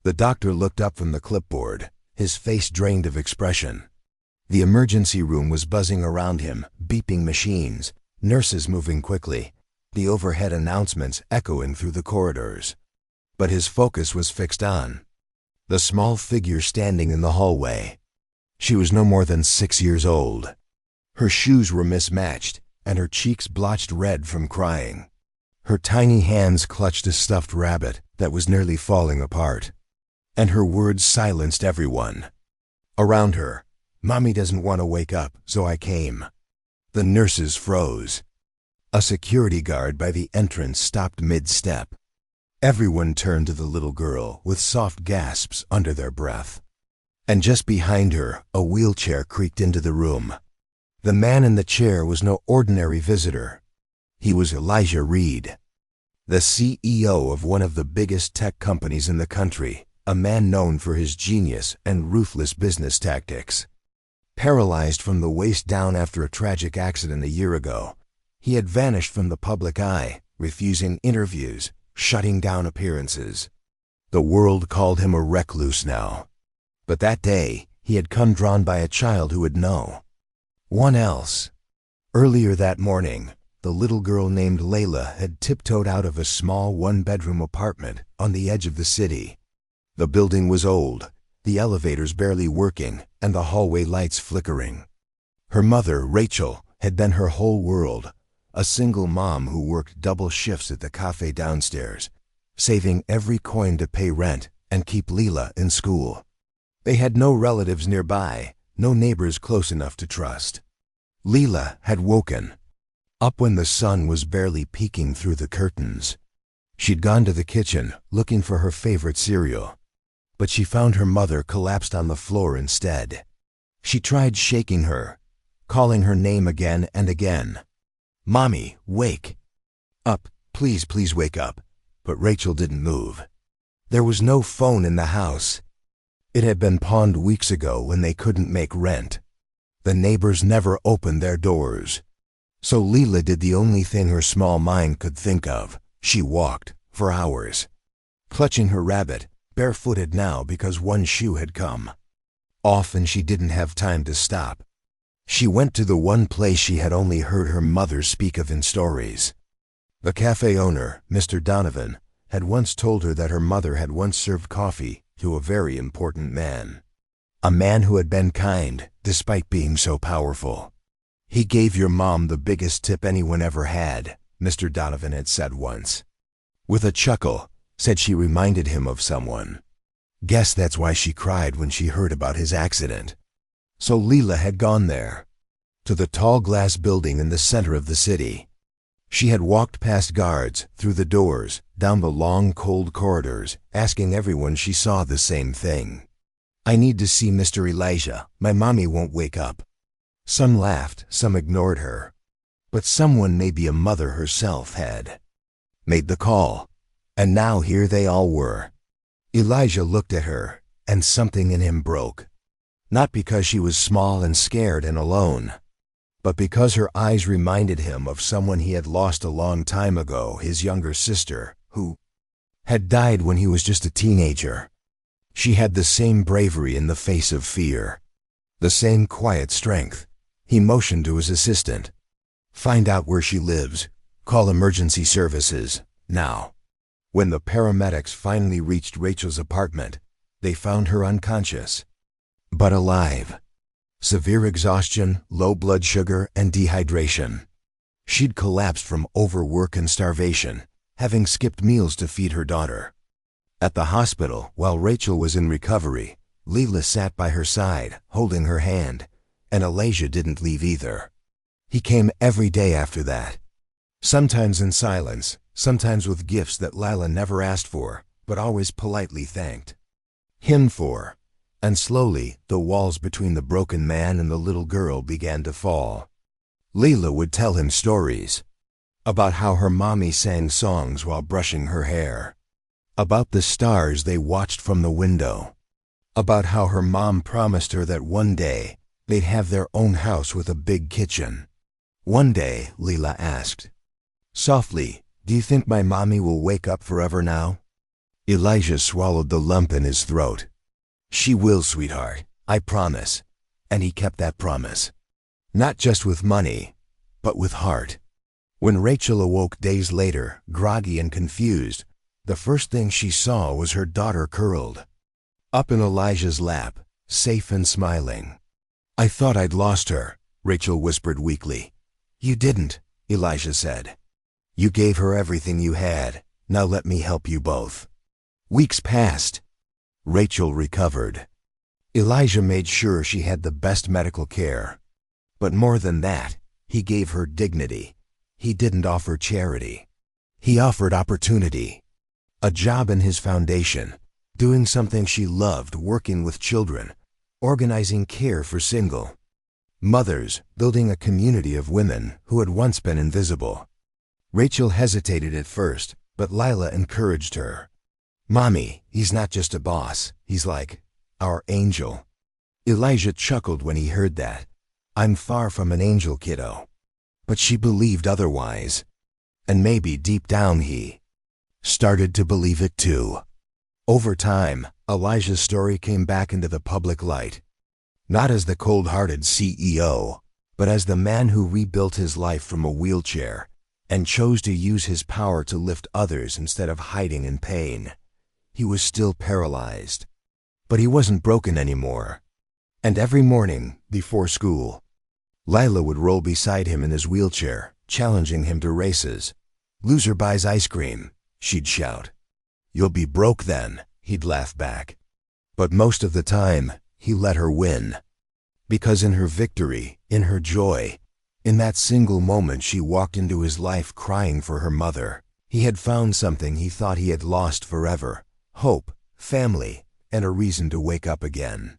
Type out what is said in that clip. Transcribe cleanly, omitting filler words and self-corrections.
The doctor looked up from the clipboard, his face drained of expression. The emergency room was buzzing around him, beeping machines, nurses moving quickly, the overhead announcements echoing through the corridors. But his focus was fixed on the small figure standing in the hallway. She was no more than 6 years old. Her shoes were mismatched, and her cheeks blotched red from crying. Her tiny hands clutched a stuffed rabbit that was nearly falling apart. And her words silenced everyone around her. "Mommy doesn't want to wake up, so I came." The nurses froze. A security guard by the entrance stopped mid-step. Everyone turned to the little girl with soft gasps under their breath. And just behind her, a wheelchair creaked into the room. The man in the chair was no ordinary visitor. He was Elijah Reed, the CEO of one of the biggest tech companies in the country, a man known for his genius and ruthless business tactics. Paralyzed from the waist down after a tragic accident a year ago, he had vanished from the public eye, refusing interviews, shutting down appearances. The world called him a recluse now. But that day, he had come drawn by a child who would know. One else. Earlier that morning, the little girl named Layla had tiptoed out of a small one-bedroom apartment on the edge of the city. The building was old, the elevators barely working, and the hallway lights flickering. Her mother, Rachel, had been her whole world, a single mom who worked double shifts at the cafe downstairs, saving every coin to pay rent and keep Leela in school. They had no relatives nearby, no neighbors close enough to trust. Leela had woken up when the sun was barely peeking through the curtains. She'd gone to the kitchen, looking for her favorite cereal. But she found her mother collapsed on the floor instead. She tried shaking her, calling her name again and again. "Mommy, wake up, please, please wake up." But Rachel didn't move. There was no phone in the house. It had been pawned weeks ago when they couldn't make rent. The neighbors never opened their doors. So Leela did the only thing her small mind could think of. She walked for hours, clutching her rabbit, barefooted now because one shoe had come off and she didn't have time to stop. She went to the one place she had only heard her mother speak of in stories. The cafe owner, Mr. Donovan, had once told her that her mother had once served coffee to a very important man. A man who had been kind, despite being so powerful. "He gave your mom the biggest tip anyone ever had," Mr. Donovan had said once. With a chuckle, said she reminded him of someone. Guess that's why she cried when she heard about his accident. So Leela had gone there, to the tall glass building in the center of the city. She had walked past guards, through the doors, down the long, cold corridors, asking everyone she saw the same thing. "I need to see Mr. Elijah. My mommy won't wake up." Some laughed, some ignored her. But someone, maybe a mother herself, had made the call. And now here they all were. Elijah looked at her, and something in him broke. Not because she was small and scared and alone, but because her eyes reminded him of someone he had lost a long time ago, his younger sister, who had died when he was just a teenager. She had the same bravery in the face of fear, the same quiet strength. He motioned to his assistant. "Find out where she lives. Call emergency services, now." When the paramedics finally reached Rachel's apartment, they found her unconscious, but alive. Severe exhaustion, low blood sugar, and dehydration. She'd collapsed from overwork and starvation, having skipped meals to feed her daughter. At the hospital, while Rachel was in recovery, Leela sat by her side, holding her hand, and Elijah didn't leave either. He came every day after that. Sometimes in silence, sometimes with gifts that Lila never asked for, but always politely thanked him for. And slowly, the walls between the broken man and the little girl began to fall. Leela would tell him stories about how her mommy sang songs while brushing her hair, about the stars they watched from the window, about how her mom promised her that one day they'd have their own house with a big kitchen. One day, Leela asked softly, "Do you think my mommy will wake up forever now?" Elijah swallowed the lump in his throat. She will, sweetheart, I promise. And he kept that promise. Not just with money, but with heart. When Rachel awoke days later, groggy and confused, the first thing she saw was her daughter curled up in Elijah's lap, safe and smiling. I thought I'd lost her, Rachel whispered weakly. You didn't, Elijah said. You gave her everything you had. Now let me help you both. Weeks passed. Rachel recovered. Elijah made sure she had the best medical care. But more than that, he gave her dignity. He didn't offer charity. He offered opportunity. A job in his foundation, doing something she loved, working with children, organizing care for single mothers, building a community of women who had once been invisible. Rachel hesitated at first, but Lila encouraged her. Mommy, he's not just a boss, he's like our angel. Elijah chuckled when he heard that. I'm far from an angel, kiddo. But she believed otherwise. And maybe deep down he started to believe it too. Over time, Elijah's story came back into the public light. Not as the cold-hearted CEO, but as the man who rebuilt his life from a wheelchair and chose to use his power to lift others instead of hiding in pain. He was still paralyzed, but he wasn't broken anymore. And every morning, before school, Lila would roll beside him in his wheelchair, challenging him to races. Loser buys ice cream, she'd shout. You'll be broke then, he'd laugh back. But most of the time, he let her win. Because in her victory, in her joy, in that single moment she walked into his life crying for her mother, he had found something he thought he had lost forever: hope, family, and a reason to wake up again.